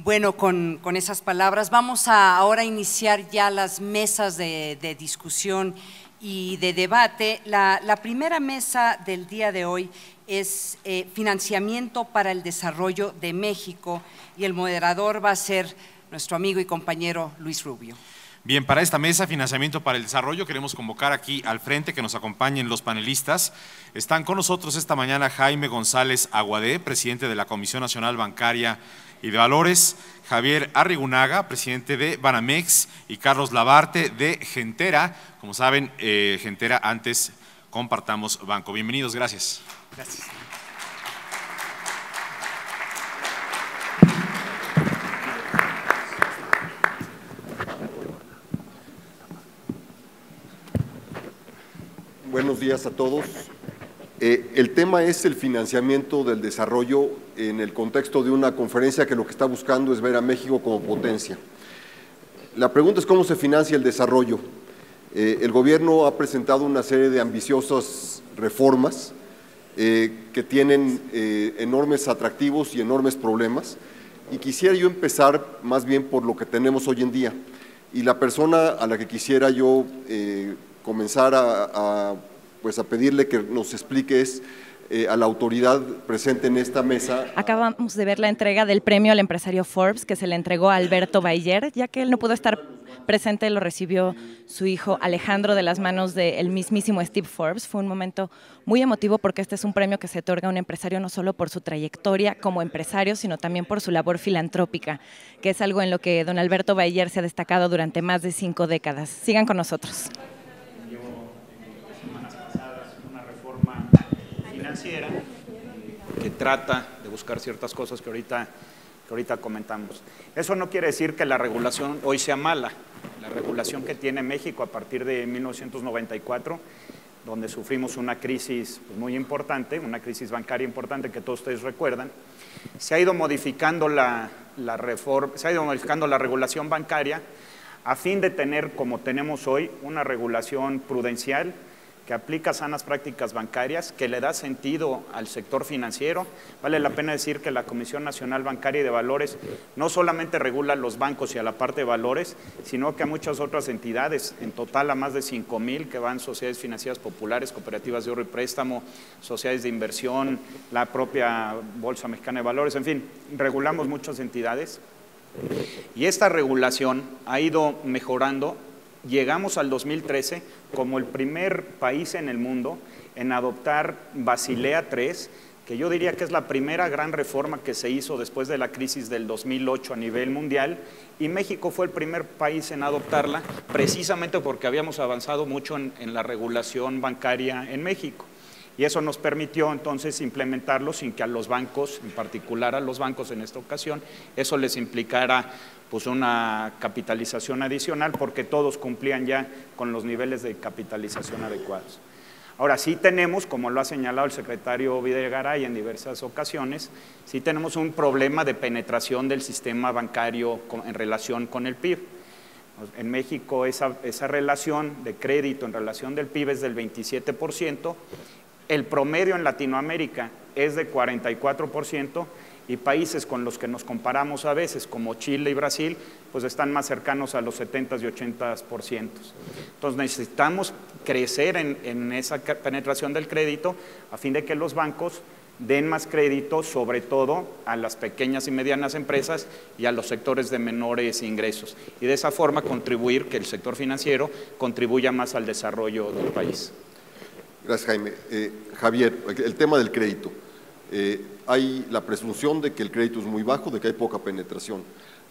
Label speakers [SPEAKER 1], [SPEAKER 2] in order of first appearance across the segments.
[SPEAKER 1] Bueno, con esas palabras vamos a ahora iniciar ya las mesas de discusión y de debate. La primera mesa del día de hoy es financiamiento para el desarrollo de México y el moderador va a ser nuestro amigo y compañero Luis Rubio.
[SPEAKER 2] Bien, para esta mesa, financiamiento para el desarrollo, queremos convocar aquí al frente que nos acompañen los panelistas. Están con nosotros esta mañana Jaime González Aguadé, presidente de la Comisión Nacional Bancaria y de Valores, Javier Arrigunaga, presidente de Banamex, y Carlos Labarte de Gentera. Como saben, Gentera antes Compartamos Banco. Bienvenidos, gracias.
[SPEAKER 3] Gracias.
[SPEAKER 4] Buenos días a todos. El tema es el financiamiento del desarrollo en el contexto de una conferencia que lo que está buscando es ver a México como potencia. La pregunta es cómo se financia el desarrollo. El gobierno ha presentado una serie de ambiciosas reformas que tienen enormes atractivos y enormes problemas, y quisiera yo empezar más bien por lo que tenemos hoy en día. Y la persona a la que quisiera yo comenzar a pedirle que nos explique es a la autoridad presente en esta mesa.
[SPEAKER 5] Acabamos de ver la entrega del premio al empresario Forbes que se le entregó a Alberto Bayer, ya que él no pudo estar presente, lo recibió su hijo Alejandro de las manos del mismísimo Steve Forbes. Fue un momento muy emotivo porque este es un premio que se otorga a un empresario no solo por su trayectoria como empresario, sino también por su labor filantrópica, que es algo en lo que don Alberto Bayer se ha destacado durante más de 5 décadas. Sigan con nosotros.
[SPEAKER 3] Que trata de buscar ciertas cosas que ahorita comentamos. Eso no quiere decir que la regulación hoy sea mala. La regulación que tiene México a partir de 1994, donde sufrimos una crisis muy importante, una crisis bancaria importante que todos ustedes recuerdan, se ha ido modificando la regulación bancaria a fin de tener, como tenemos hoy, una regulación prudencial que aplica sanas prácticas bancarias, que le da sentido al sector financiero. Vale la pena decir que la Comisión Nacional Bancaria y de Valores no solamente regula los bancos y a la parte de valores, sino que a muchas otras entidades, en total a más de 5,000 que van sociedades financieras populares, cooperativas de ahorro y préstamo, sociedades de inversión, la propia Bolsa Mexicana de Valores, en fin, regulamos muchas entidades. Y esta regulación ha ido mejorando. Llegamos al 2013 como el primer país en el mundo en adoptar Basilea III, que yo diría que es la primera gran reforma que se hizo después de la crisis del 2008 a nivel mundial, y México fue el primer país en adoptarla precisamente porque habíamos avanzado mucho en la regulación bancaria en México. Y eso nos permitió entonces implementarlo sin que a los bancos, en particular a los bancos en esta ocasión, eso les implicara pues una capitalización adicional porque todos cumplían ya con los niveles de capitalización adecuados. Ahora sí tenemos, como lo ha señalado el secretario Videgaray en diversas ocasiones, sí tenemos un problema de penetración del sistema bancario en relación con el PIB. En México esa relación de crédito en relación del PIB es del 27%, el promedio en Latinoamérica es de 44%, y países con los que nos comparamos a veces, como Chile y Brasil, pues están más cercanos a los 70 y 80%. Entonces necesitamos crecer en esa penetración del crédito a fin de que los bancos den más crédito, sobre todo a las pequeñas y medianas empresas y a los sectores de menores ingresos. Y de esa forma contribuir, que el sector financiero contribuya más al desarrollo del país.
[SPEAKER 4] Gracias, Jaime. Javier, el tema del crédito. Hay la presunción de que el crédito es muy bajo, de que hay poca penetración.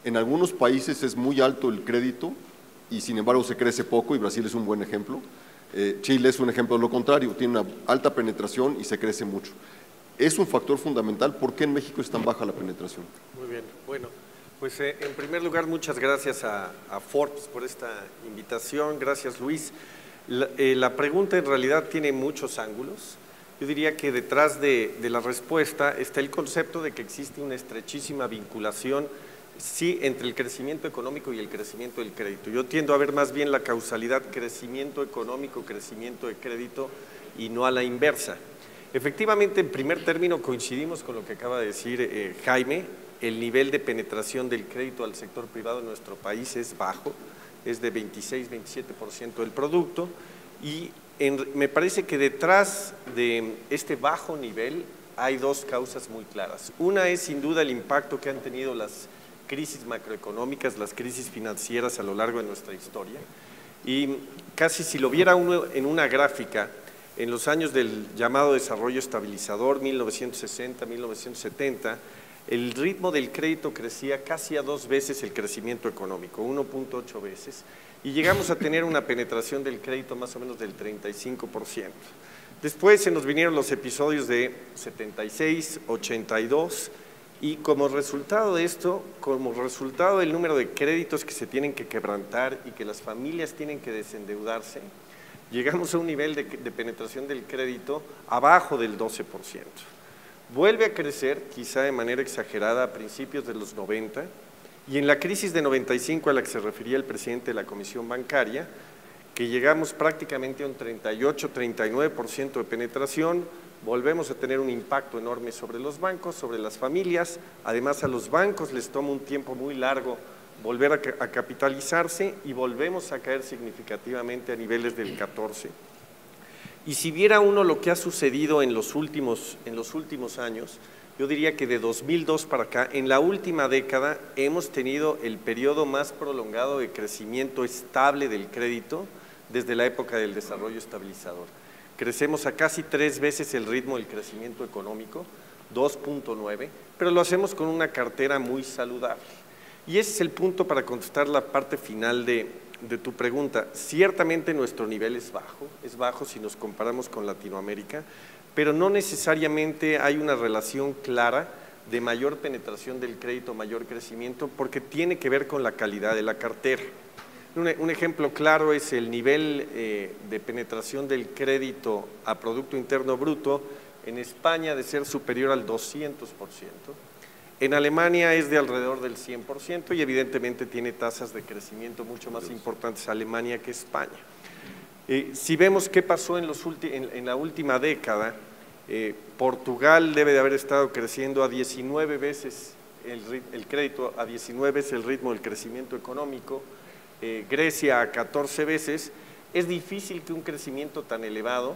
[SPEAKER 4] En algunos países es muy alto el crédito y sin embargo se crece poco, y Brasil es un buen ejemplo. Chile es un ejemplo de lo contrario, tiene una alta penetración y se crece mucho. Es un factor fundamental. ¿Por qué en México es tan baja la penetración?
[SPEAKER 6] Muy bien, bueno, pues en primer lugar muchas gracias a Forbes por esta invitación, gracias Luis. La pregunta en realidad tiene muchos ángulos. Yo diría que detrás de la respuesta está el concepto de que existe una estrechísima vinculación, sí, entre el crecimiento económico y el crecimiento del crédito. Yo tiendo a ver más bien la causalidad crecimiento económico, crecimiento de crédito, y no a la inversa. Efectivamente, en primer término coincidimos con lo que acaba de decir Jaime. el nivel de penetración del crédito al sector privado en nuestro país es bajo, es de 26-27% del producto, y me parece que detrás de este bajo nivel hay dos causas muy claras. Una es sin duda el impacto que han tenido las crisis macroeconómicas, las crisis financieras a lo largo de nuestra historia, y casi si lo viera uno en una gráfica, en los años del llamado desarrollo estabilizador, 1960-1970, el ritmo del crédito crecía casi a 2 veces el crecimiento económico, 1.8 veces, y llegamos a tener una penetración del crédito más o menos del 35%. Después se nos vinieron los episodios de 76, 82, y como resultado de esto, como resultado del número de créditos que se tienen que quebrantar y que las familias tienen que desendeudarse, llegamos a un nivel de penetración del crédito abajo del 12%. Vuelve a crecer, quizá de manera exagerada, a principios de los 90, y en la crisis de 95 a la que se refería el presidente de la Comisión Bancaria, que llegamos prácticamente a un 38-39% de penetración, volvemos a tener un impacto enorme sobre los bancos, sobre las familias. Además, a los bancos les toma un tiempo muy largo volver a capitalizarse y volvemos a caer significativamente a niveles del 14%. Y si viera uno lo que ha sucedido en los últimos años, yo diría que de 2002 para acá, en la última década, hemos tenido el periodo más prolongado de crecimiento estable del crédito desde la época del desarrollo estabilizador. Crecemos a casi 3 veces el ritmo del crecimiento económico, 2.9, pero lo hacemos con una cartera muy saludable. Y ese es el punto para contestar la parte final de tu pregunta. Ciertamente nuestro nivel es bajo si nos comparamos con Latinoamérica, pero no necesariamente hay una relación clara de mayor penetración del crédito, mayor crecimiento, porque tiene que ver con la calidad de la cartera. Un ejemplo claro es el nivel de penetración del crédito a Producto Interno Bruto en España de ser superior al 200%. En Alemania es de alrededor del 100% y evidentemente tiene tasas de crecimiento mucho más importantes Alemania que España. Si vemos qué pasó en la última década, Portugal debe de haber estado creciendo a 19 veces el crédito, a 19 veces el ritmo del crecimiento económico, Grecia a 14 veces. Es difícil que un crecimiento tan elevado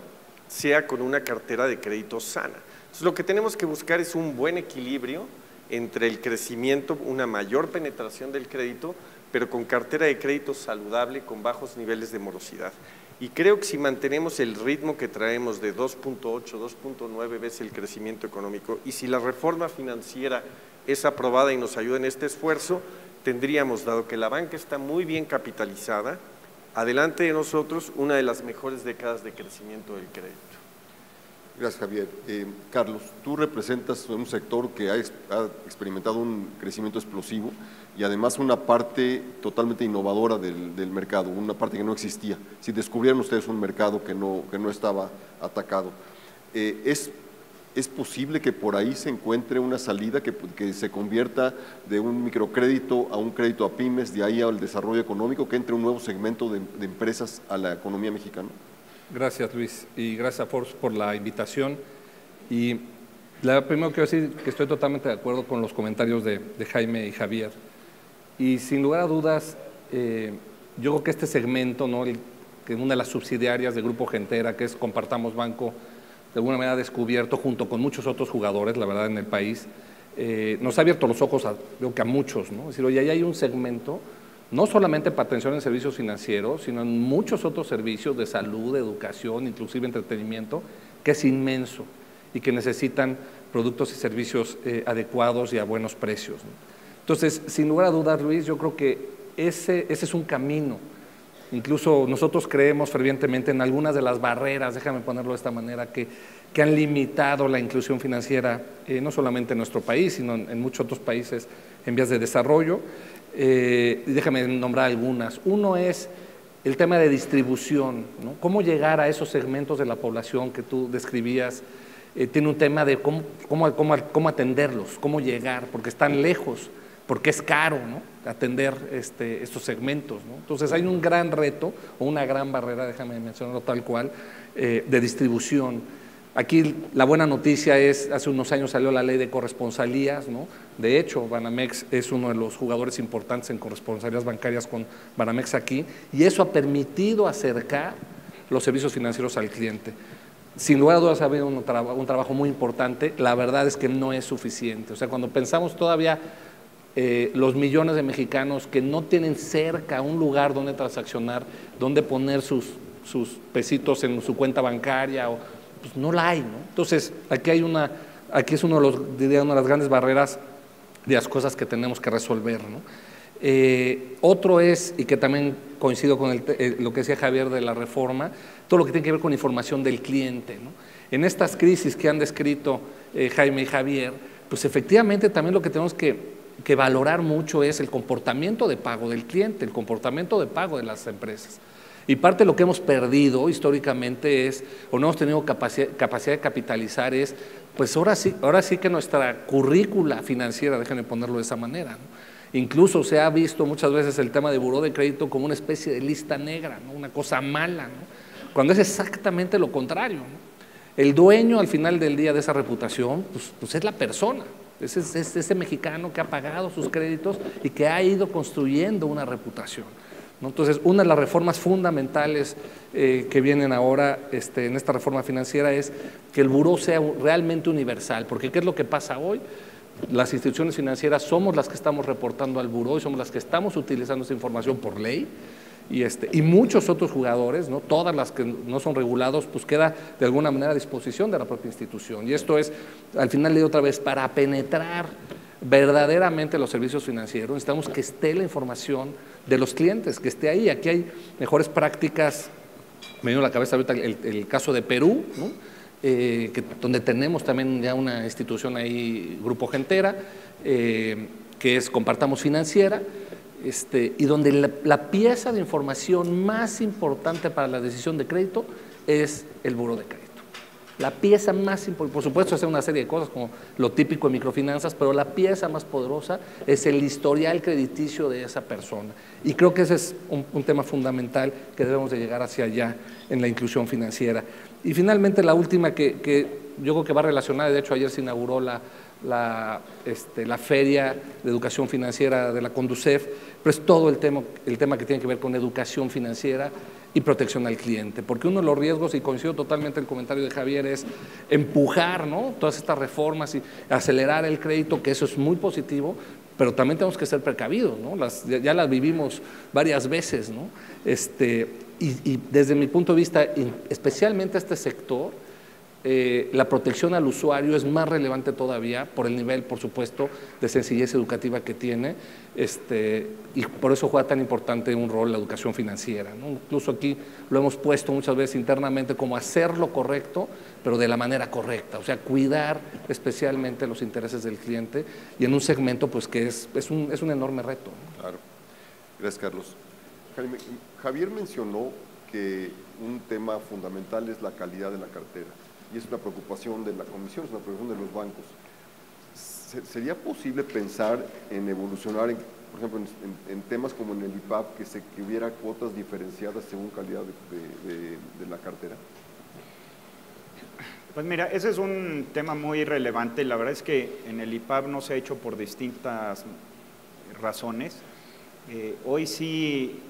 [SPEAKER 6] sea con una cartera de crédito sana. Entonces, lo que tenemos que buscar es un buen equilibrio entre el crecimiento, una mayor penetración del crédito, pero con cartera de crédito saludable, con bajos niveles de morosidad. Y creo que si mantenemos el ritmo que traemos de 2.8, 2.9 veces el crecimiento económico, y si la reforma financiera es aprobada y nos ayuda en este esfuerzo, tendríamos, dado que la banca está muy bien capitalizada, adelante de nosotros una de las mejores décadas de crecimiento del crédito.
[SPEAKER 4] Gracias, Javier. Carlos, tú representas un sector que ha experimentado un crecimiento explosivo y además una parte totalmente innovadora del mercado, una parte que no existía. Si descubrieron ustedes un mercado que no estaba atacado, ¿es posible que por ahí se encuentre una salida que se convierta de un microcrédito a un crédito a pymes, de ahí al desarrollo económico, que entre un nuevo segmento de empresas a la economía mexicana?
[SPEAKER 7] Gracias, Luis, y gracias a Forbes por la invitación. Y primero quiero decir que estoy totalmente de acuerdo con los comentarios de Jaime y Javier. Y sin lugar a dudas, yo creo que este segmento, ¿no?, que una de las subsidiarias del Grupo Gentera, que es Compartamos Banco, de alguna manera descubierto junto con muchos otros jugadores, la verdad, en el país, nos ha abierto los ojos, creo que a muchos, ¿no? Es decir, oye, ahí hay un segmento, no solamente para atención en servicios financieros, sino en muchos otros servicios de salud, de educación, inclusive entretenimiento, que es inmenso y que necesitan productos y servicios adecuados y a buenos precios, ¿no? Entonces, sin lugar a dudas, Luis, yo creo que ese es un camino. Incluso nosotros creemos fervientemente en algunas de las barreras, déjame ponerlo de esta manera, que han limitado la inclusión financiera, no solamente en nuestro país, sino en muchos otros países en vías de desarrollo. Déjame nombrar algunas. Uno es el tema de distribución, ¿no? Cómo llegar a esos segmentos de la población que tú describías. Tiene un tema de cómo atenderlos, cómo llegar, porque están lejos, porque es caro, ¿no?, atender estos segmentos, ¿no? Entonces hay un gran reto o una gran barrera, déjame mencionarlo tal cual, de distribución. Aquí la buena noticia es, hace unos años salió la ley de corresponsalías, ¿no? De hecho, Banamex es uno de los jugadores importantes en corresponsalías bancarias con Banamex aquí, y eso ha permitido acercar los servicios financieros al cliente. Sin lugar a dudas ha habido un trabajo muy importante, la verdad es que no es suficiente. O sea, cuando pensamos todavía los millones de mexicanos que no tienen cerca un lugar donde transaccionar, donde poner sus pesitos en su cuenta bancaria, pues no la hay, ¿no? Entonces, aquí es una de las grandes barreras de las cosas que tenemos que resolver, ¿no? Otro es, y que también coincido con lo que decía Javier de la reforma, todo lo que tiene que ver con información del cliente, ¿no? En estas crisis que han descrito Jaime y Javier, pues efectivamente también lo que tenemos que valorar mucho es el comportamiento de pago del cliente, el comportamiento de pago de las empresas. Y parte de lo que hemos perdido históricamente es, o no hemos tenido capacidad de capitalizar es, pues ahora sí que nuestra currícula financiera, déjenme ponerlo de esa manera, ¿no? Incluso se ha visto muchas veces el tema de buró de crédito como una especie de lista negra, ¿no? Una cosa mala, ¿no? Cuando es exactamente lo contrario, ¿no? El dueño al final del día de esa reputación, pues es la persona, es ese mexicano que ha pagado sus créditos y que ha ido construyendo una reputación, ¿no? Entonces, una de las reformas fundamentales que vienen ahora en esta reforma financiera es que el buró sea realmente universal, porque ¿qué es lo que pasa hoy? Las instituciones financieras somos las que estamos reportando al buró y somos las que estamos utilizando esa información por ley, y muchos otros jugadores, ¿no? Todas las que no son regulados, pues queda de alguna manera a disposición de la propia institución. Y esto es, al final le digo otra vez, para penetrar verdaderamente los servicios financieros, necesitamos que esté la información de los clientes, que esté ahí. Aquí hay mejores prácticas, me vino a la cabeza ahorita el caso de Perú, ¿no? Donde tenemos también ya una institución ahí, Grupo Gentera, que es Compartamos Financiera, y donde la pieza de información más importante para la decisión de crédito es el buró de crédito. La pieza más importante, por supuesto, hacer una serie de cosas como lo típico en microfinanzas, pero la pieza más poderosa es el historial crediticio de esa persona. Y creo que ese es un tema fundamental que debemos de llegar hacia allá en la inclusión financiera. Y finalmente la última que yo creo que va relacionada, de hecho ayer se inauguró la Feria de Educación Financiera de la Conducef, pero es todo el tema que tiene que ver con educación financiera y protección al cliente, porque uno de los riesgos, y coincido totalmente en el comentario de Javier, es empujar, ¿no? Todas estas reformas y acelerar el crédito, que eso es muy positivo, pero también tenemos que ser precavidos, ¿no? Ya las vivimos varias veces, ¿no? Y desde mi punto de vista, especialmente este sector, la protección al usuario es más relevante todavía por el nivel, por supuesto, de sencillez educativa que tiene, y por eso juega tan importante un rol la educación financiera, ¿no? Incluso aquí lo hemos puesto muchas veces internamente como hacer lo correcto, pero de la manera correcta, o sea, cuidar especialmente los intereses del cliente y en un segmento pues que es un enorme reto, ¿no?
[SPEAKER 4] Claro. Gracias, Carlos. Javier mencionó que un tema fundamental es la calidad de la cartera. Y es una preocupación de la Comisión, es una preocupación de los bancos. ¿Sería posible pensar en evolucionar, por ejemplo, en temas como en el IPAP, que hubiera cuotas diferenciadas según calidad de la cartera?
[SPEAKER 3] Pues mira, ese es un tema muy relevante. La verdad es que en el IPAP no se ha hecho por distintas razones. Hoy sí,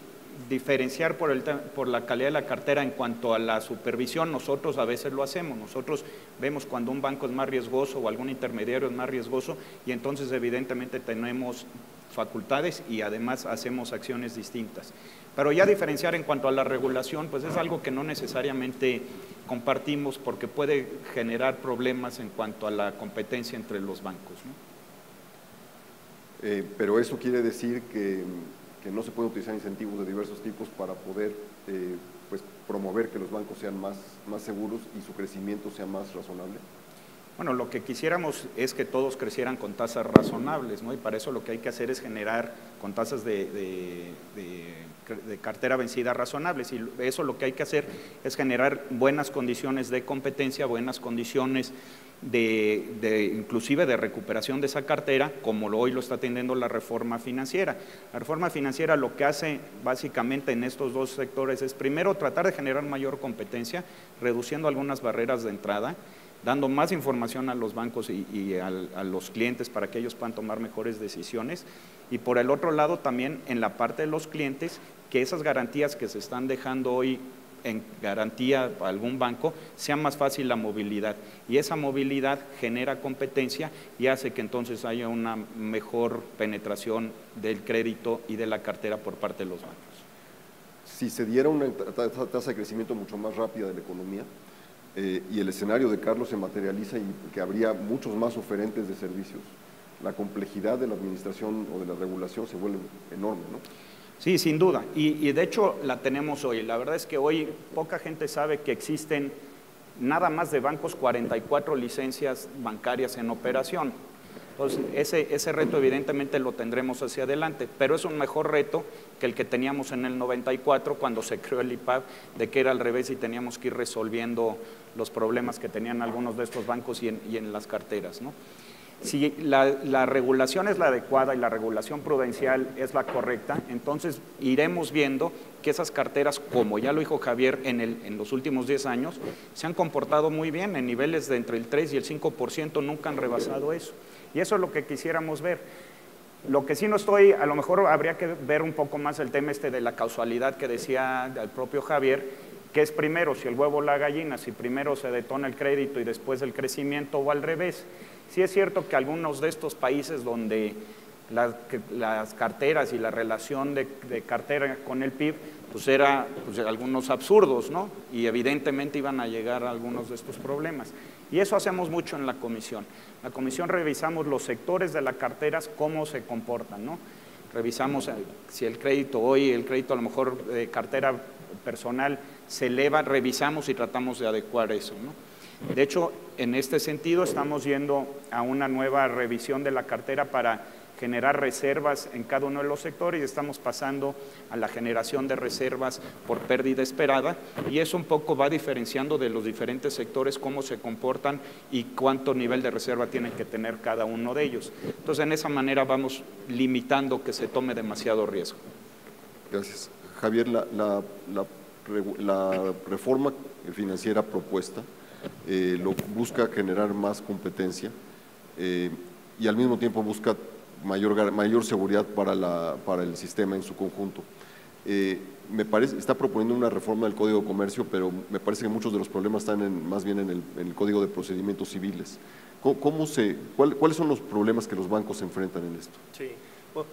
[SPEAKER 3] diferenciar por la calidad de la cartera en cuanto a la supervisión, nosotros a veces lo hacemos, nosotros vemos cuando un banco es más riesgoso o algún intermediario es más riesgoso y entonces evidentemente tenemos facultades y además hacemos acciones distintas. Pero ya diferenciar en cuanto a la regulación, pues es algo que no necesariamente compartimos porque puede generar problemas en cuanto a la competencia entre los bancos, ¿no?
[SPEAKER 4] Pero eso quiere decir que no se pueden utilizar incentivos de diversos tipos para poder pues, promover que los bancos sean más seguros y su crecimiento sea más razonable.
[SPEAKER 3] Bueno, lo que quisiéramos es que todos crecieran con tasas razonables, ¿no? Y para eso lo que hay que hacer es generar con tasas de cartera vencida razonables, y eso lo que hay que hacer es generar buenas condiciones de competencia, buenas condiciones inclusive de recuperación de esa cartera, como hoy lo está teniendo la reforma financiera. La reforma financiera lo que hace básicamente en estos dos sectores es primero tratar de generar mayor competencia, reduciendo algunas barreras de entrada, dando más información a los bancos y a los clientes para que ellos puedan tomar mejores decisiones, y por el otro lado también en la parte de los clientes, que esas garantías que se están dejando hoy en garantía a algún banco, sea más fácil la movilidad, y esa movilidad genera competencia y hace que entonces haya una mejor penetración del crédito y de la cartera por parte de los bancos.
[SPEAKER 4] Si se diera una tasa de crecimiento mucho más rápida de la economía, y el escenario de Carlos se materializa y que habría muchos más oferentes de servicios, la complejidad de la administración o de la regulación se vuelve enorme, ¿no?
[SPEAKER 3] Sí, sin duda, y de hecho la tenemos hoy. La verdad es que hoy poca gente sabe que existen nada más de bancos 44 licencias bancarias en operación. Entonces, ese reto evidentemente lo tendremos hacia adelante, pero es un mejor reto que el que teníamos en el 94 cuando se creó el IPAB, de que era al revés y teníamos que ir resolviendo los problemas que tenían algunos de estos bancos y en las carteras, ¿no? Si la regulación es la adecuada y la regulación prudencial es la correcta, entonces iremos viendo que esas carteras, como ya lo dijo Javier, en los últimos 10 años, se han comportado muy bien en niveles de entre el 3 y el 5%, nunca han rebasado eso. Y eso es lo que quisiéramos ver. Lo que sí no estoy, a lo mejor habría que ver un poco más el tema de la causalidad que decía el propio Javier, que es primero, si el huevo o la gallina, si primero se detona el crédito y después el crecimiento, o al revés. Sí es cierto que algunos de estos países donde las carteras y la relación de cartera con el PIB, pues era algunos absurdos, ¿no? Y evidentemente iban a llegar a algunos de estos problemas. Y eso hacemos mucho en la comisión. En la comisión revisamos los sectores de las carteras, cómo se comportan, ¿no? Revisamos si el crédito hoy, el crédito a lo mejor de cartera personal se eleva, revisamos y tratamos de adecuar eso, ¿no? De hecho, en este sentido estamos yendo a una nueva revisión de la cartera para generar reservas en cada uno de los sectores, y estamos pasando a la generación de reservas por pérdida esperada, y eso un poco va diferenciando de los diferentes sectores cómo se comportan y cuánto nivel de reserva tienen que tener cada uno de ellos. Entonces, en esa manera vamos limitando que se tome demasiado riesgo.
[SPEAKER 4] Gracias. Javier, la reforma financiera propuesta busca generar más competencia y al mismo tiempo busca mayor seguridad para el sistema en su conjunto. Me parece, está proponiendo una reforma del Código de Comercio, pero me parece que muchos de los problemas están más bien en el Código de Procedimientos Civiles. ¿Cuáles son los problemas que los bancos se enfrentan en esto?
[SPEAKER 6] Sí, bueno,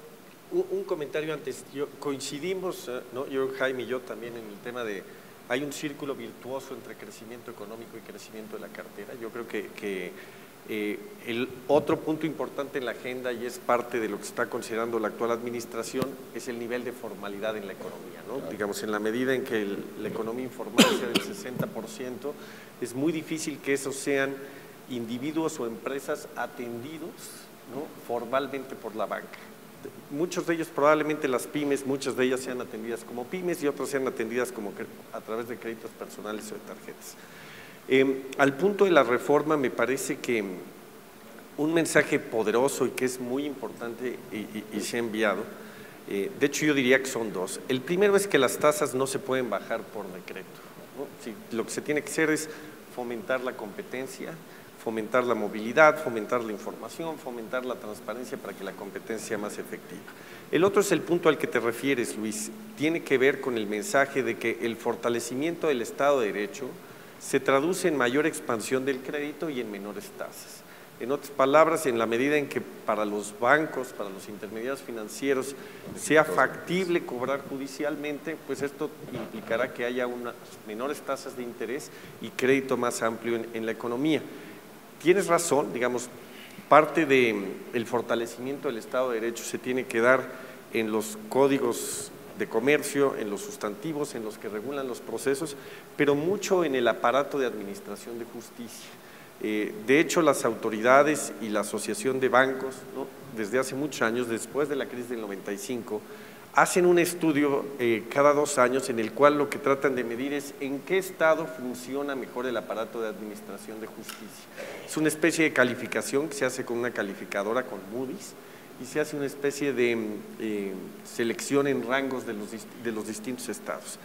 [SPEAKER 6] un comentario antes. Coincidimos, ¿no? Yo, Jaime y yo también en el tema de hay un círculo virtuoso entre crecimiento económico y crecimiento de la cartera. Yo creo que el otro punto importante en la agenda, y es parte de lo que se está considerando la actual administración, es el nivel de formalidad en la economía, ¿no? Digamos, en la medida en que la economía informal sea del 60%, es muy difícil que esos sean individuos o empresas atendidos, ¿no?, formalmente por la banca. Muchos de ellos, probablemente las pymes, muchas de ellas sean atendidas como pymes y otras sean atendidas como a través de créditos personales o de tarjetas. Al punto de la reforma, me parece que un mensaje poderoso y que es muy importante y se ha enviado, de hecho yo diría que son dos. El primero es que las tasas no se pueden bajar por decreto, ¿no? Sí, lo que se tiene que hacer es fomentar la competencia, fomentar la movilidad, fomentar la información, fomentar la transparencia para que la competencia sea más efectiva. El otro es el punto al que te refieres, Luis, tiene que ver con el mensaje de que el fortalecimiento del Estado de Derecho se traduce en mayor expansión del crédito y en menores tasas. En otras palabras, en la medida en que para los bancos, para los intermediarios financieros, sea factible cobrar judicialmente, pues esto implicará que haya unas menores tasas de interés y crédito más amplio en la economía. Tienes razón, digamos, parte del fortalecimiento del Estado de Derecho se tiene que dar en los códigos de comercio, en los sustantivos, en los que regulan los procesos, pero mucho en el aparato de administración de justicia. De hecho, las autoridades y la Asociación de Bancos, ¿no?, desde hace muchos años, después de la crisis del 95, hacen un estudio cada 2 años en el cual lo que tratan de medir es en qué estado funciona mejor el aparato de administración de justicia. Es una especie de calificación que se hace con una calificadora, con Moody's, y se hace una especie de selección en rangos de los distintos estados.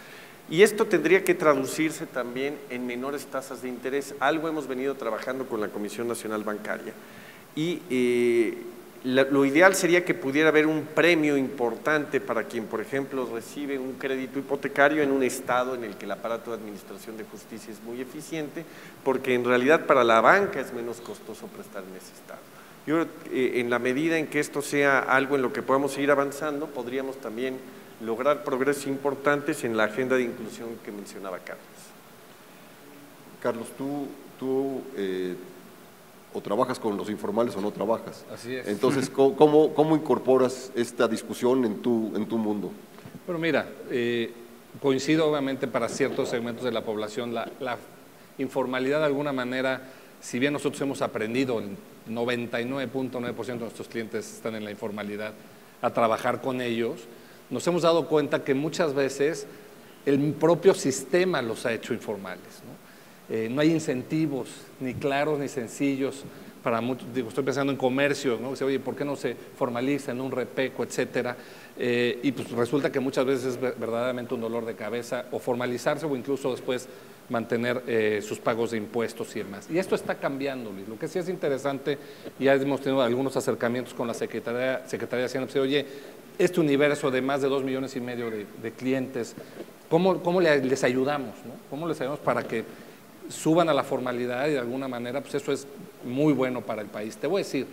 [SPEAKER 6] Y esto tendría que traducirse también en menores tasas de interés. Algo hemos venido trabajando con la Comisión Nacional Bancaria. Y lo ideal sería que pudiera haber un premio importante para quien, por ejemplo, recibe un crédito hipotecario en un estado en el que el aparato de administración de justicia es muy eficiente, porque en realidad para la banca es menos costoso prestar en ese estado. Yo, en la medida en que esto sea algo en lo que podamos seguir avanzando, podríamos también lograr progresos importantes en la agenda de inclusión que mencionaba Carlos.
[SPEAKER 4] Carlos, tú o trabajas con los informales o no trabajas.
[SPEAKER 7] Así es.
[SPEAKER 4] Entonces, ¿cómo incorporas esta discusión en tu mundo?
[SPEAKER 7] Bueno, mira, coincido obviamente para ciertos segmentos de la población, la informalidad de alguna manera, si bien nosotros hemos aprendido, el 99.9% de nuestros clientes están en la informalidad, a trabajar con ellos, nos hemos dado cuenta que muchas veces el propio sistema los ha hecho informales, ¿no? No hay incentivos ni claros ni sencillos para muchos. Digo, estoy pensando en comercios, ¿no? Dice, oye, ¿por qué no se formaliza en un repeco, etcétera? Y pues resulta que muchas veces es verdaderamente un dolor de cabeza o formalizarse o incluso después mantener sus pagos de impuestos y demás. Y esto está cambiando, Luis. Lo que sí es interesante, ya hemos tenido algunos acercamientos con la Secretaría de Hacienda, pues, oye, este universo de más de 2,5 millones de clientes, ¿cómo les ayudamos, ¿no? ¿Cómo les ayudamos para que suban a la formalidad y de alguna manera, pues eso es muy bueno para el país? Te voy a decir,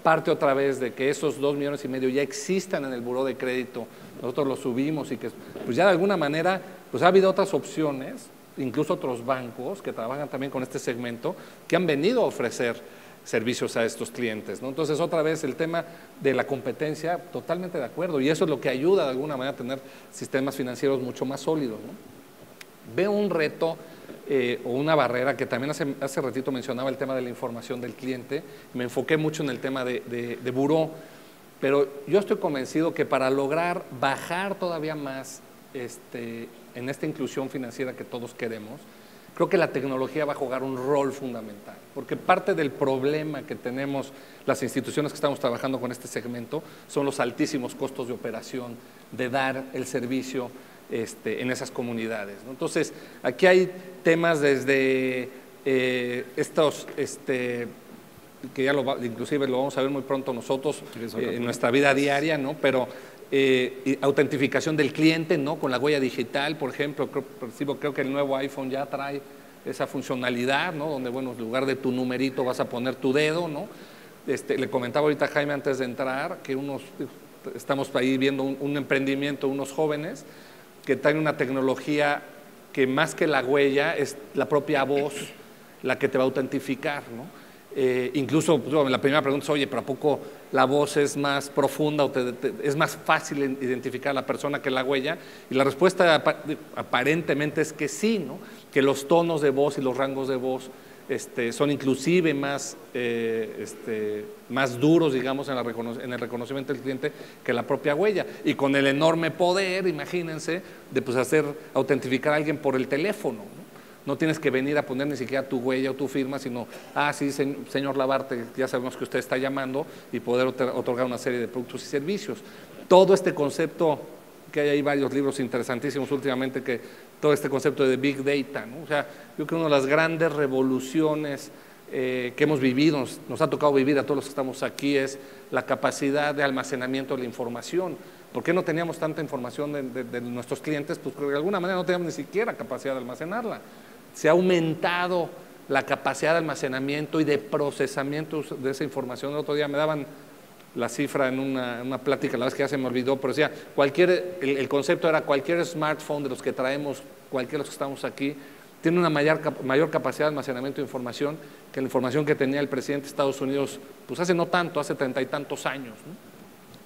[SPEAKER 7] parte otra vez de que esos 2,5 millones ya existan en el buró de crédito, nosotros los subimos y que pues ya de alguna manera pues ha habido otras opciones, incluso otros bancos que trabajan también con este segmento, que han venido a ofrecer servicios a estos clientes, ¿no? Entonces, otra vez, el tema de la competencia, totalmente de acuerdo, y eso es lo que ayuda de alguna manera a tener sistemas financieros mucho más sólidos, ¿no? Veo un reto o una barrera que también hace ratito mencionaba el tema de la información del cliente, me enfoqué mucho en el tema de buró, pero yo estoy convencido que para lograr bajar todavía más en esta inclusión financiera que todos queremos, creo que la tecnología va a jugar un rol fundamental, porque parte del problema que tenemos las instituciones que estamos trabajando con este segmento son los altísimos costos de operación, de dar el servicio en esas comunidades, ¿no? Entonces, aquí hay temas desde estos, que ya inclusive lo vamos a ver muy pronto nosotros en nuestra vida diaria, ¿no? Pero autentificación del cliente, ¿no? Con la huella digital, por ejemplo, creo que el nuevo iPhone ya trae esa funcionalidad, ¿no? Donde, bueno, en lugar de tu numerito vas a poner tu dedo, ¿no? Le comentaba ahorita a Jaime antes de entrar que estamos ahí viendo un emprendimiento, unos jóvenes que traen una tecnología que más que la huella es la propia voz la que te va a autentificar, ¿no? Incluso pues, la primera pregunta es, oye, ¿pero a poco la voz es más profunda o es más fácil identificar a la persona que la huella? Y la respuesta aparentemente es que sí, ¿no? Que los tonos de voz y los rangos de voz son inclusive más duros, digamos, en el reconocimiento del cliente que la propia huella. Y con el enorme poder, imagínense, de pues autentificar a alguien por el teléfono, ¿no? No tienes que venir a poner ni siquiera tu huella o tu firma, sino, sí, señor Labarte, ya sabemos que usted está llamando, y poder otorgar una serie de productos y servicios. Todo este concepto, que hay varios libros interesantísimos últimamente, que todo este concepto de Big Data, ¿no? O sea, yo creo que una de las grandes revoluciones que hemos vivido, nos ha tocado vivir a todos los que estamos aquí, es la capacidad de almacenamiento de la información. ¿Por qué no teníamos tanta información de nuestros clientes? Pues porque de alguna manera no teníamos ni siquiera capacidad de almacenarla. Se ha aumentado la capacidad de almacenamiento y de procesamiento de esa información. El otro día me daban la cifra en una plática, la verdad es que ya se me olvidó, pero decía, el concepto era cualquier smartphone de los que traemos, cualquiera de los que estamos aquí, tiene una mayor capacidad de almacenamiento de información que la información que tenía el presidente de Estados Unidos, pues hace no tanto, hace 30 y tantos años, ¿no?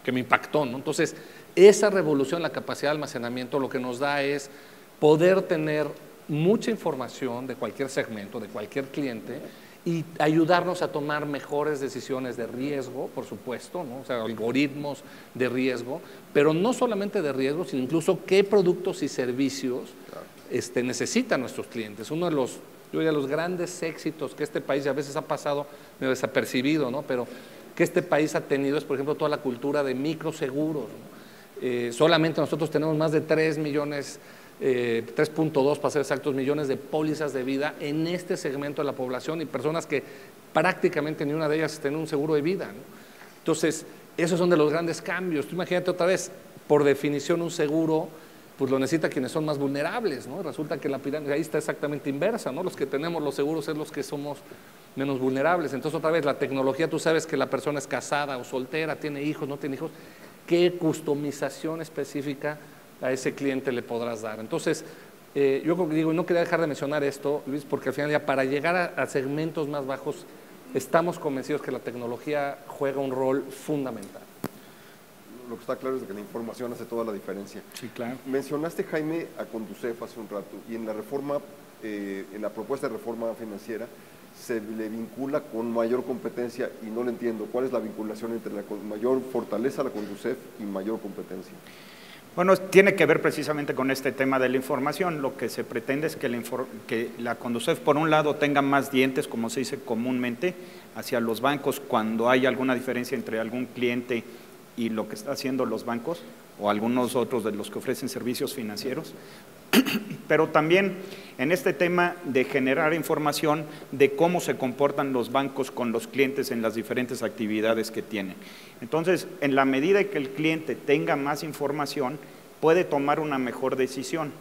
[SPEAKER 7] Que me impactó, ¿no? Entonces, esa revolución, la capacidad de almacenamiento, lo que nos da es poder tener mucha información de cualquier segmento, de cualquier cliente, y ayudarnos a tomar mejores decisiones de riesgo, por supuesto, ¿no? O sea, algoritmos de riesgo, pero no solamente de riesgo, sino incluso qué productos y servicios necesitan nuestros clientes. Uno de los, yo diría, los grandes éxitos que este país a veces ha pasado medio desapercibido, ¿no? Pero que este país ha tenido es, por ejemplo, toda la cultura de microseguros, ¿no? Solamente nosotros tenemos más de 3 millones, 3.2 para ser exactos, millones de pólizas de vida en este segmento de la población y personas que prácticamente ni una de ellas tiene un seguro de vida, ¿no? Entonces, esos son de los grandes cambios. Tú imagínate otra vez, por definición un seguro, pues lo necesita quienes son más vulnerables, ¿no? Resulta que la pirámide ahí está exactamente inversa, ¿no? Los que tenemos los seguros es los que somos menos vulnerables. Entonces, otra vez, la tecnología, tú sabes que la persona es casada o soltera, tiene hijos, no tiene hijos, ¿qué customización específica a ese cliente le podrás dar? Entonces, yo digo, no quería dejar de mencionar esto, Luis, porque al final ya para llegar a segmentos más bajos, estamos convencidos que la tecnología juega un rol fundamental.
[SPEAKER 4] Lo que está claro es que la información hace toda la diferencia.
[SPEAKER 3] Sí, claro.
[SPEAKER 4] Mencionaste, Jaime, a Conducef hace un rato, y en la reforma, en la propuesta de reforma financiera, se le vincula con mayor competencia, y no lo entiendo. ¿Cuál es la vinculación entre la mayor fortaleza a la Conducef y mayor competencia?
[SPEAKER 3] Bueno, tiene que ver precisamente con este tema de la información. Lo que se pretende es que la Conducef, por un lado, tenga más dientes, como se dice comúnmente, hacia los bancos cuando hay alguna diferencia entre algún cliente y lo que están haciendo los bancos o algunos otros de los que ofrecen servicios financieros, pero también en este tema de generar información de cómo se comportan los bancos con los clientes en las diferentes actividades que tienen. Entonces, en la medida que el cliente tenga más información, puede tomar una mejor decisión.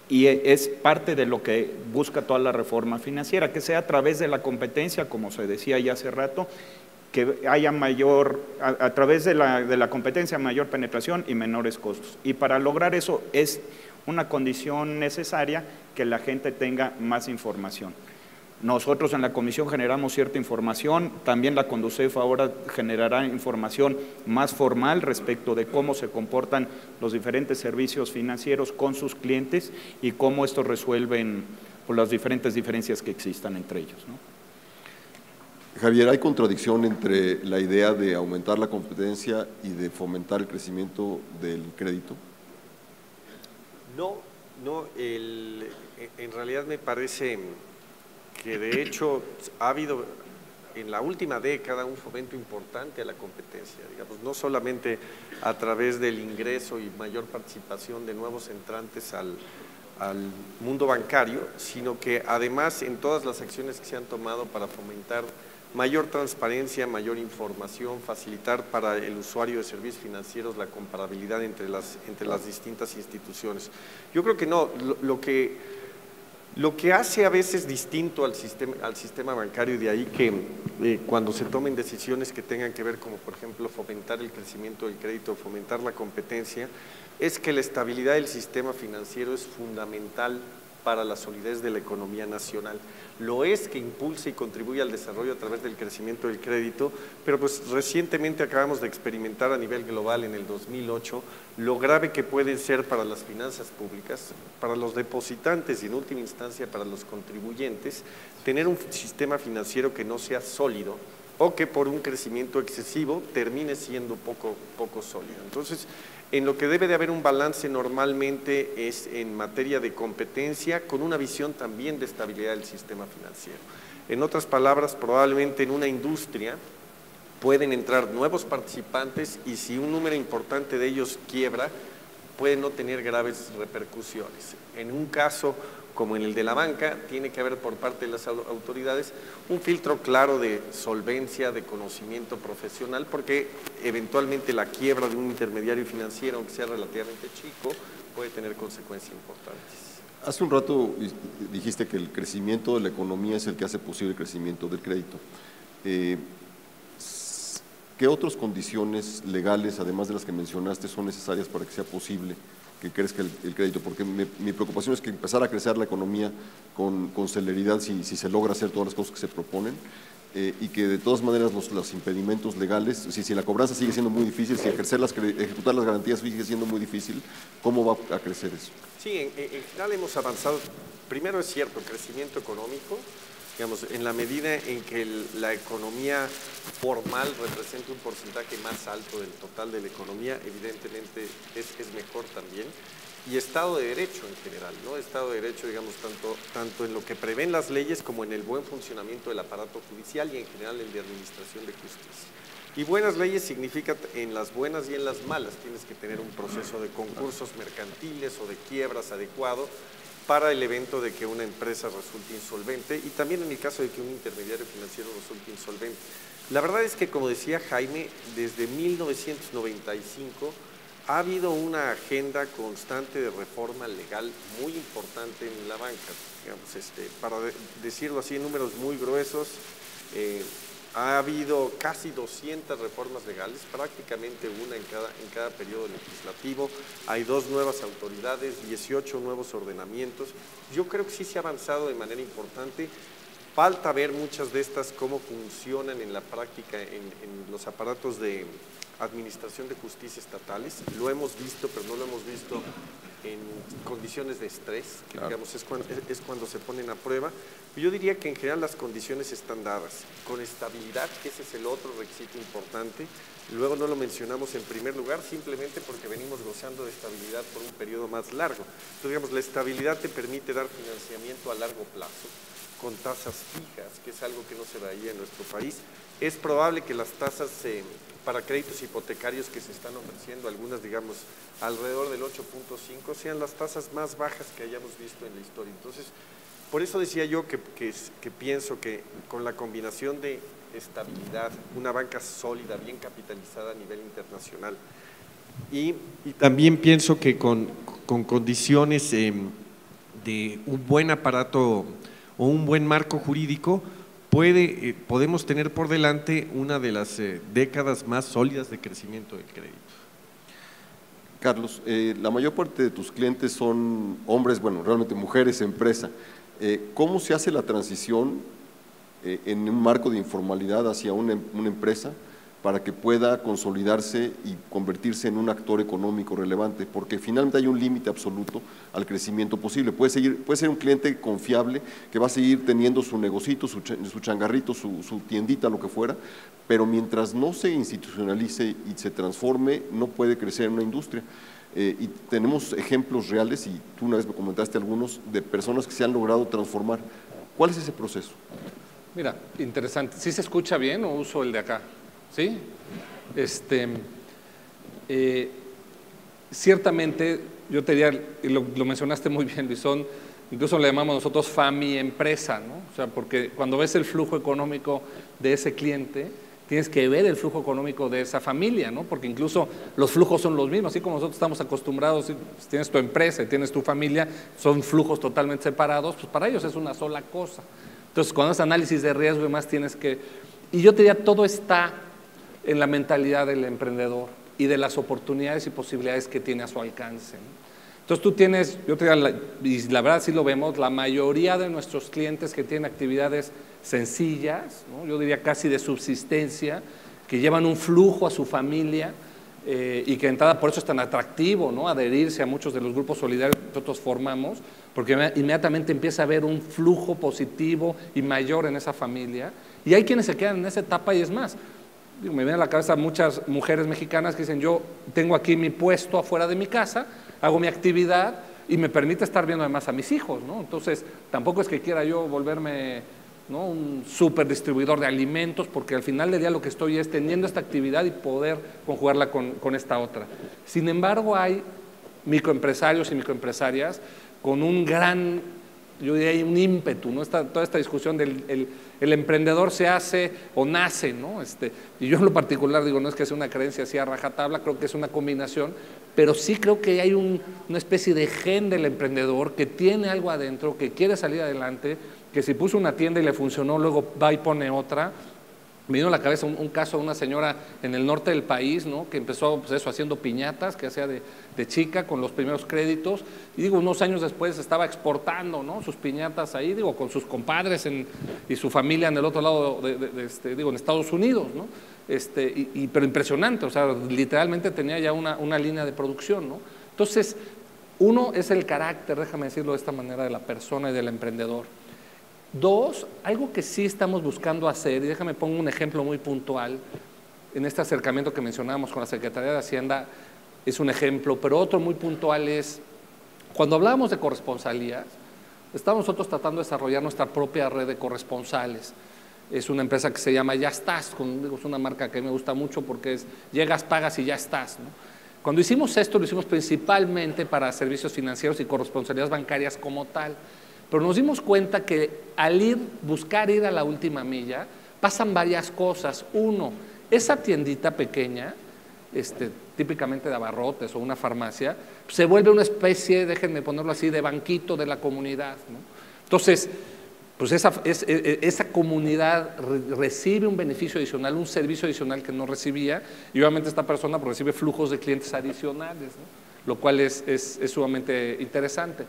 [SPEAKER 3] Y es parte de lo que busca toda la reforma financiera, que sea a través de la competencia, como se decía ya hace rato, que haya mayor, a través de la competencia, mayor penetración y menores costos. Y para lograr eso es una condición necesaria que la gente tenga más información. Nosotros en la comisión generamos cierta información, también la Conducef ahora generará información más formal respecto de cómo se comportan los diferentes servicios financieros con sus clientes y cómo estos resuelven por las diferentes diferencias que existan entre ellos, ¿no?
[SPEAKER 4] Javier, ¿hay contradicción entre la idea de aumentar la competencia y de fomentar el crecimiento del crédito?
[SPEAKER 6] No, en realidad me parece que de hecho ha habido en la última década un fomento importante a la competencia, digamos, no solamente a través del ingreso y mayor participación de nuevos entrantes al mundo bancario, sino que además en todas las acciones que se han tomado para fomentar mayor transparencia, mayor información, facilitar para el usuario de servicios financieros la comparabilidad entre las distintas instituciones. Yo creo que no, lo que hace a veces distinto al sistema bancario, de ahí que cuando se tomen decisiones que tengan que ver como por ejemplo fomentar el crecimiento del crédito, fomentar la competencia, es que la estabilidad del sistema financiero es fundamental para la solidez de la economía nacional. Lo es que impulsa y contribuye al desarrollo a través del crecimiento del crédito, pero pues recientemente acabamos de experimentar a nivel global en el 2008 lo grave que pueden ser para las finanzas públicas, para los depositantes y en última instancia para los contribuyentes, tener un sistema financiero que no sea sólido o que por un crecimiento excesivo termine siendo poco sólido. Entonces, en lo que debe de haber un balance normalmente es en materia de competencia con una visión también de estabilidad del sistema financiero. En otras palabras, probablemente en una industria pueden entrar nuevos participantes y si un número importante de ellos quiebra, puede no tener graves repercusiones. En un caso como en el de la banca, tiene que haber por parte de las autoridades un filtro claro de solvencia, de conocimiento profesional, porque eventualmente la quiebra de un intermediario financiero, aunque sea relativamente chico, puede tener consecuencias importantes.
[SPEAKER 4] Hace un rato dijiste que el crecimiento de la economía es el que hace posible el crecimiento del crédito. ¿Qué otras condiciones legales, además de las que mencionaste, son necesarias para que sea posible que crezca el crédito? Porque mi preocupación es que empezar a crecer la economía con celeridad, si se logra hacer todas las cosas que se proponen, y que de todas maneras los impedimentos legales, si la cobranza sigue siendo muy difícil, si ejecutar las garantías sigue siendo muy difícil, ¿cómo va a crecer eso?
[SPEAKER 6] Sí, en general hemos avanzado. Primero es cierto, crecimiento económico, Digamos, en la medida en que la economía formal representa un porcentaje más alto del total de la economía, evidentemente es mejor también. Y Estado de Derecho en general, ¿no? Estado de Derecho, digamos, tanto en lo que prevén las leyes como en el buen funcionamiento del aparato judicial y en general el de administración de justicia. Y buenas leyes significa en las buenas y en las malas. Tienes que tener un proceso de concursos mercantiles o de quiebras adecuado para el evento de que una empresa resulte insolvente y también en el caso de que un intermediario financiero resulte insolvente. La verdad es que, como decía Jaime, desde 1995 ha habido una agenda constante de reforma legal muy importante en la banca. Digamos, para decirlo así en números muy gruesos, ha habido casi 200 reformas legales, prácticamente una en cada periodo legislativo. Hay 2 nuevas autoridades, 18 nuevos ordenamientos. Yo creo que sí se ha avanzado de manera importante. Falta ver muchas de estas cómo funcionan en la práctica en los aparatos de administración de justicia estatales. Lo hemos visto, pero no lo hemos visto en condiciones de estrés, que claro, digamos, es cuando se ponen a prueba. Yo diría que en general las condiciones están dadas, con estabilidad, que ese es el otro requisito importante. Luego no lo mencionamos en primer lugar, simplemente porque venimos gozando de estabilidad por un periodo más largo. Entonces, digamos, la estabilidad te permite dar financiamiento a largo plazo, con tasas fijas, que es algo que no se veía en nuestro país. Es probable que las tasas para créditos hipotecarios que se están ofreciendo, algunas digamos alrededor del 8.5, sean las tasas más bajas que hayamos visto en la historia. Entonces, por eso decía yo que pienso que con la combinación de estabilidad, una banca sólida, bien capitalizada a nivel internacional, y también pienso que con condiciones de un buen aparato o un buen marco jurídico, podemos tener por delante una de las décadas más sólidas de crecimiento del crédito.
[SPEAKER 4] Carlos, la mayor parte de tus clientes son hombres, bueno, realmente mujeres, empresa. ¿Cómo se hace la transición en un marco de informalidad hacia una empresa para que pueda consolidarse y convertirse en un actor económico relevante? Porque finalmente hay un límite absoluto al crecimiento posible. Puede ser un cliente confiable que va a seguir teniendo su negocito, su changarrito, su tiendita, lo que fuera, pero mientras no se institucionalice y se transforme, no puede crecer en una industria. Y tenemos ejemplos reales, y tú una vez me comentaste algunos, de personas que se han logrado transformar. ¿Cuál es ese proceso?
[SPEAKER 7] Mira, interesante. ¿Sí se escucha bien o uso el de acá? ¿Sí? Ciertamente, yo te diría, y lo mencionaste muy bien, Luisón, incluso le llamamos nosotros FAMI empresa, ¿no? O sea, porque cuando ves el flujo económico de ese cliente, tienes que ver el flujo económico de esa familia, ¿no? Porque incluso los flujos son los mismos, así como nosotros estamos acostumbrados, si tienes tu empresa y tienes tu familia, son flujos totalmente separados, pues para ellos es una sola cosa. Entonces, cuando haces análisis de riesgo y más tienes que… Y yo te diría, todo está en la mentalidad del emprendedor y de las oportunidades y posibilidades que tiene a su alcance, ¿no? Entonces tú tienes, yo te diría, y la verdad sí lo vemos, la mayoría de nuestros clientes que tienen actividades sencillas, ¿no? Yo diría casi de subsistencia, que llevan un flujo a su familia y que de entrada por eso es tan atractivo, ¿no? Adherirse a muchos de los grupos solidarios que nosotros formamos, porque inmediatamente empieza a haber un flujo positivo y mayor en esa familia, y hay quienes se quedan en esa etapa y es más. Me vienen a la cabeza muchas mujeres mexicanas que dicen, yo tengo aquí mi puesto afuera de mi casa, hago mi actividad y me permite estar viendo además a mis hijos, ¿no? Entonces, tampoco es que quiera yo volverme, ¿no?, un súper distribuidor de alimentos, porque al final del día lo que estoy es teniendo esta actividad y poder conjugarla con esta otra. Sin embargo, hay microempresarios y microempresarias con un gran, yo diría, un ímpetu, ¿no? Toda esta discusión del el emprendedor se hace o nace, ¿no? Y yo en lo particular digo, no es que sea una creencia así a rajatabla, creo que es una combinación, pero sí creo que hay una especie de gen del emprendedor que tiene algo adentro, que quiere salir adelante, que si puso una tienda y le funcionó, luego va y pone otra. Me vino a la cabeza un caso de una señora en el norte del país, ¿no?, que empezó pues eso, haciendo piñatas, que hacía de chica con los primeros créditos, y digo, unos años después estaba exportando, ¿no?, sus piñatas ahí, digo, con sus compadres y su familia en el otro lado, digo, en Estados Unidos, ¿no? Pero impresionante, o sea, literalmente tenía ya una línea de producción, ¿no? Entonces, uno es el carácter, déjame decirlo de esta manera, de la persona y del emprendedor. Dos, algo que sí estamos buscando hacer, y déjame pongo un ejemplo muy puntual, en este acercamiento que mencionábamos con la Secretaría de Hacienda, es un ejemplo, pero otro muy puntual es, cuando hablábamos de corresponsalías, estamos nosotros tratando de desarrollar nuestra propia red de corresponsales. Es una empresa que se llama Ya Estás, es una marca que me gusta mucho porque es llegas, pagas y ya estás, ¿no? Cuando hicimos esto, lo hicimos principalmente para servicios financieros y corresponsalías bancarias como tal. Pero nos dimos cuenta que al buscar ir a la última milla, pasan varias cosas. Uno, esa tiendita pequeña, típicamente de abarrotes o una farmacia, se vuelve una especie, déjenme ponerlo así, de banquito de la comunidad, ¿no? Entonces, pues esa comunidad recibe un beneficio adicional, un servicio adicional que no recibía, y obviamente esta persona recibe flujos de clientes adicionales, ¿no? Lo cual es sumamente interesante.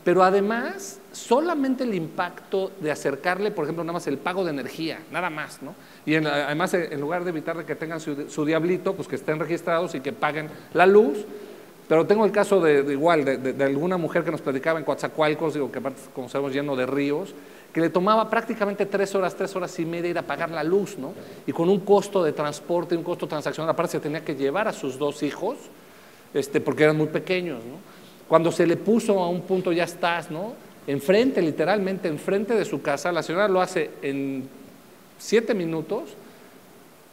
[SPEAKER 7] Pero además, solamente el impacto de acercarle, por ejemplo, nada más el pago de energía, nada más, ¿no? Y además, en lugar de evitar que tengan su diablito, pues que estén registrados y que paguen la luz. Pero tengo el caso de alguna mujer que nos platicaba en Coatzacoalcos, digo que aparte, como sabemos, lleno de ríos, que le tomaba prácticamente 3 horas y media ir a pagar la luz, ¿no? Y con un costo de transporte, un costo transaccional, aparte se tenía que llevar a sus 2 hijos, porque eran muy pequeños, ¿no? Cuando se le puso a un punto Ya Estás, ¿no? Enfrente, literalmente, enfrente de su casa, la señora lo hace en 7 minutos,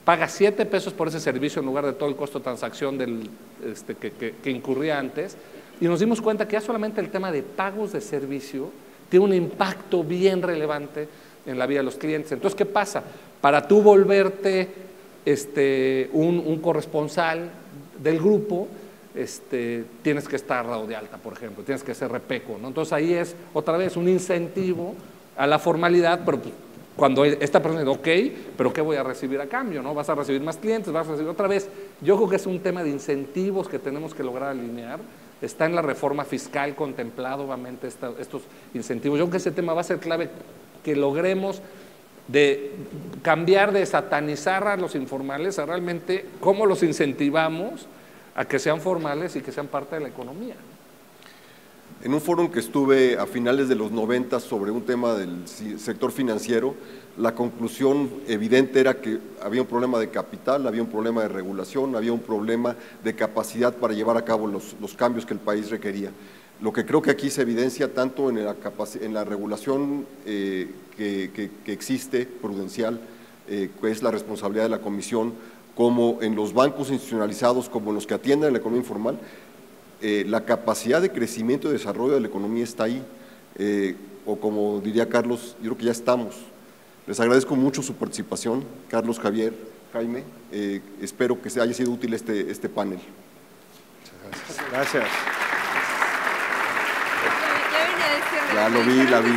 [SPEAKER 7] paga 7 pesos por ese servicio en lugar de todo el costo de transacción que incurría antes, y nos dimos cuenta que ya solamente el tema de pagos de servicio tiene un impacto bien relevante en la vida de los clientes. Entonces, ¿qué pasa? Para tú volverte un corresponsal del grupo, tienes que estar dado de alta, por ejemplo, tienes que ser repeco, ¿no? Entonces ahí es otra vez un incentivo a la formalidad, pero pues, cuando esta persona dice, ok, pero ¿qué voy a recibir a cambio? ¿No? Vas a recibir más clientes, vas a recibir otra vez. Yo creo que es un tema de incentivos que tenemos que lograr alinear. Está en la reforma fiscal contemplado, obviamente, estos incentivos. Yo creo que ese tema va a ser clave, que logremos de cambiar de satanizar a los informales a realmente cómo los incentivamos a que sean formales y que sean parte de la economía.
[SPEAKER 4] En un foro en que estuve a finales de los 90 sobre un tema del sector financiero, la conclusión evidente era que había un problema de capital, había un problema de regulación, había un problema de capacidad para llevar a cabo los cambios que el país requería. Lo que creo que aquí se evidencia tanto en la regulación que existe, prudencial, que es la responsabilidad de la Comisión, como en los bancos institucionalizados, como en los que atienden la economía informal, la capacidad de crecimiento y desarrollo de la economía está ahí, o como diría Carlos, yo creo que ya estamos. Les agradezco mucho su participación, Carlos, Javier, Jaime, espero que haya sido útil este panel.
[SPEAKER 3] Gracias.
[SPEAKER 4] Ya lo vi, la vi.